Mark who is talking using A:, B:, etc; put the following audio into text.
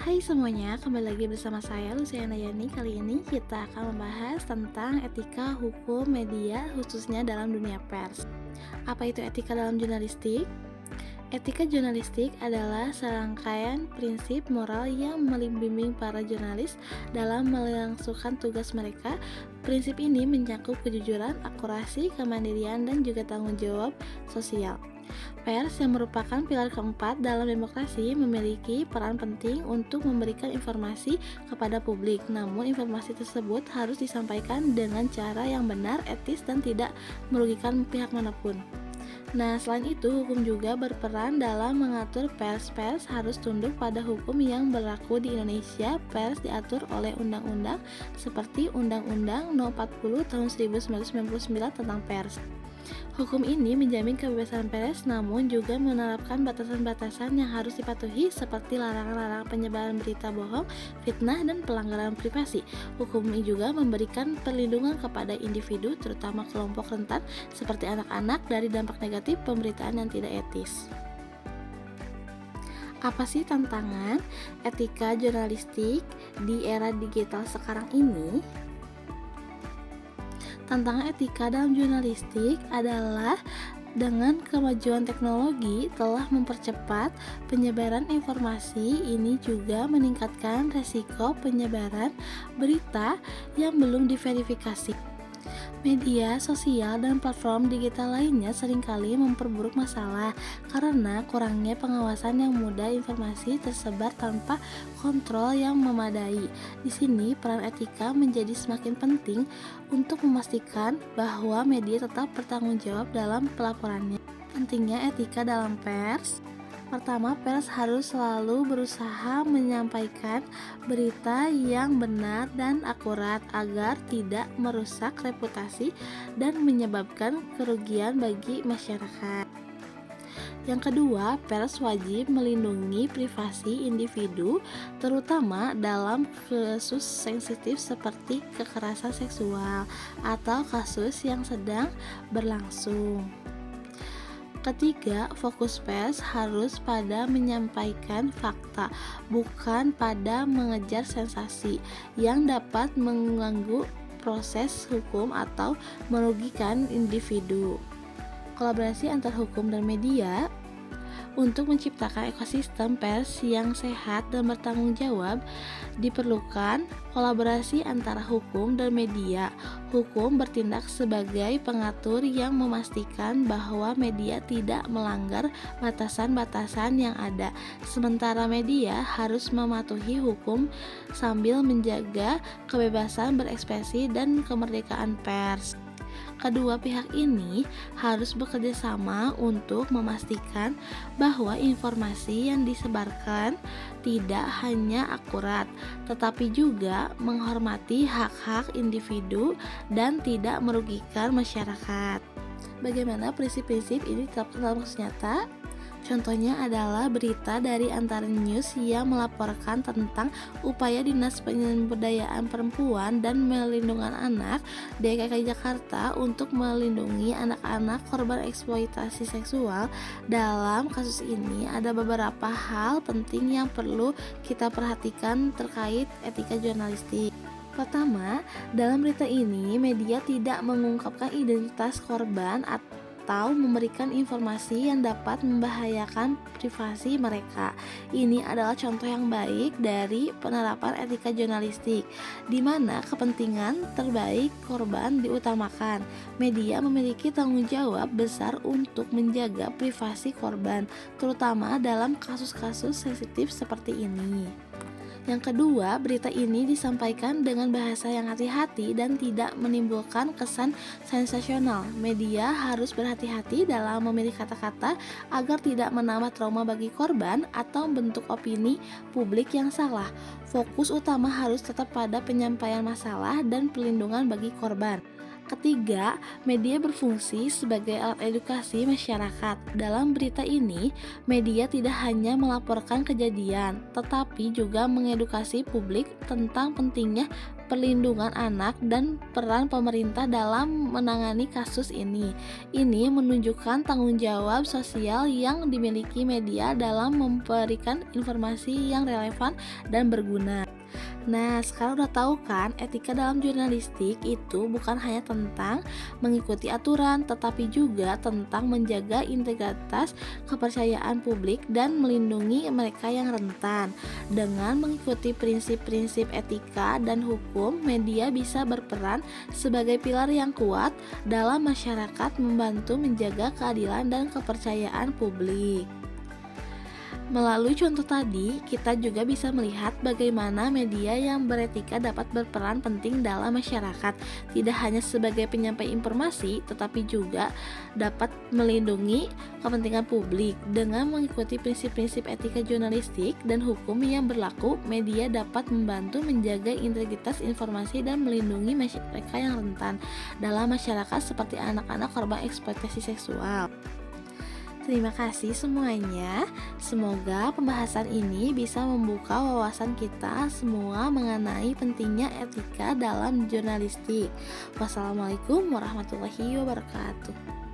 A: Hai semuanya, kembali lagi bersama saya Luciana Yani. Kali ini kita akan membahas tentang etika hukum media khususnya dalam dunia pers. Apa itu etika dalam jurnalistik? Etika jurnalistik adalah serangkaian prinsip moral yang membimbing para jurnalis dalam melangsungkan tugas mereka. Prinsip ini mencakup kejujuran, akurasi, kemandirian, dan juga tanggung jawab sosial. Pers yang merupakan pilar keempat dalam demokrasi memiliki peran penting untuk memberikan informasi kepada publik. Namun informasi tersebut harus disampaikan dengan cara yang benar, etis, dan tidak merugikan pihak manapun. Nah, selain itu, hukum juga berperan dalam mengatur pers. Pers harus tunduk pada hukum yang berlaku di Indonesia. Pers diatur oleh undang-undang seperti Undang-Undang No 40 Tahun 1999 tentang pers. Hukum ini menjamin kebebasan pers, namun juga menerapkan batasan-batasan yang harus dipatuhi seperti larangan-larangan penyebaran berita bohong, fitnah, dan pelanggaran privasi. Hukum ini juga memberikan perlindungan kepada individu, terutama kelompok rentan seperti anak-anak dari dampak negatif pemberitaan yang tidak etis. Apa sih tantangan etika jurnalistik di era digital sekarang ini? Tantangan etika dalam jurnalistik adalah dengan kemajuan teknologi telah mempercepat penyebaran informasi. Ini juga meningkatkan resiko penyebaran berita yang belum diverifikasi. Media sosial dan platform digital lainnya seringkali memperburuk masalah karena kurangnya pengawasan yang mudah informasi tersebar tanpa kontrol yang memadai. Di sini peran etika menjadi semakin penting untuk memastikan bahwa media tetap bertanggung jawab dalam pelaporannya. Pentingnya etika dalam pers. Pertama, pers harus selalu berusaha menyampaikan berita yang benar dan akurat agar tidak merusak reputasi dan menyebabkan kerugian bagi masyarakat. Yang kedua, pers wajib melindungi privasi individu, terutama dalam kasus sensitif seperti kekerasan seksual atau kasus yang sedang berlangsung. Ketiga, fokus pers harus pada menyampaikan fakta, bukan pada mengejar sensasi yang dapat mengganggu proses hukum atau merugikan individu. Kolaborasi antar hukum dan media. Untuk menciptakan ekosistem pers yang sehat dan bertanggung jawab, diperlukan kolaborasi antara hukum dan media. Hukum bertindak sebagai pengatur yang memastikan bahwa media tidak melanggar batasan-batasan yang ada, sementara media harus mematuhi hukum sambil menjaga kebebasan berekspresi dan kemerdekaan pers. Kedua pihak ini harus bekerja sama untuk memastikan bahwa informasi yang disebarkan tidak hanya akurat, tetapi juga menghormati hak-hak individu dan tidak merugikan masyarakat. Bagaimana prinsip-prinsip ini diterapkan dalam kasus nyata? Contohnya adalah berita dari Antara News yang melaporkan tentang upaya Dinas Pemberdayaan Perempuan dan Melindungan Anak DKI Jakarta untuk melindungi anak-anak korban eksploitasi seksual. Dalam kasus ini ada beberapa hal penting yang perlu kita perhatikan terkait etika jurnalistik. Pertama, dalam berita ini media tidak mengungkapkan identitas korban atau memberikan informasi yang dapat membahayakan privasi mereka. Ini adalah contoh yang baik dari penerapan etika jurnalistik, di mana kepentingan terbaik korban diutamakan. Media memiliki tanggung jawab besar untuk menjaga privasi korban, terutama dalam kasus-kasus sensitif seperti ini. Yang kedua, berita ini disampaikan dengan bahasa yang hati-hati dan tidak menimbulkan kesan sensasional. Media harus berhati-hati dalam memilih kata-kata agar tidak menambah trauma bagi korban atau bentuk opini publik yang salah. Fokus utama harus tetap pada penyampaian masalah dan perlindungan bagi korban. Ketiga, media berfungsi sebagai alat edukasi masyarakat. Dalam berita ini, media tidak hanya melaporkan kejadian, tetapi juga mengedukasi publik tentang pentingnya perlindungan anak dan peran pemerintah dalam menangani kasus ini. Ini menunjukkan tanggung jawab sosial yang dimiliki media dalam memberikan informasi yang relevan dan berguna. Nah, sekarang udah tahu kan, etika dalam jurnalistik itu bukan hanya tentang mengikuti aturan, tetapi juga tentang menjaga integritas, kepercayaan publik, dan melindungi mereka yang rentan. Dengan mengikuti prinsip-prinsip etika dan hukum, media bisa berperan sebagai pilar yang kuat dalam masyarakat, membantu menjaga keadilan dan kepercayaan publik. Melalui contoh tadi, kita juga bisa melihat bagaimana media yang beretika dapat berperan penting dalam masyarakat, tidak hanya sebagai penyampai informasi, tetapi juga dapat melindungi kepentingan publik. Dengan mengikuti prinsip-prinsip etika jurnalistik dan hukum yang berlaku, media dapat membantu menjaga integritas informasi dan melindungi mereka yang rentan dalam masyarakat seperti anak-anak korban eksploitasi seksual. Terima kasih semuanya. Semoga pembahasan ini bisa membuka wawasan kita semua mengenai pentingnya etika dalam jurnalistik. Wassalamualaikum warahmatullahi wabarakatuh.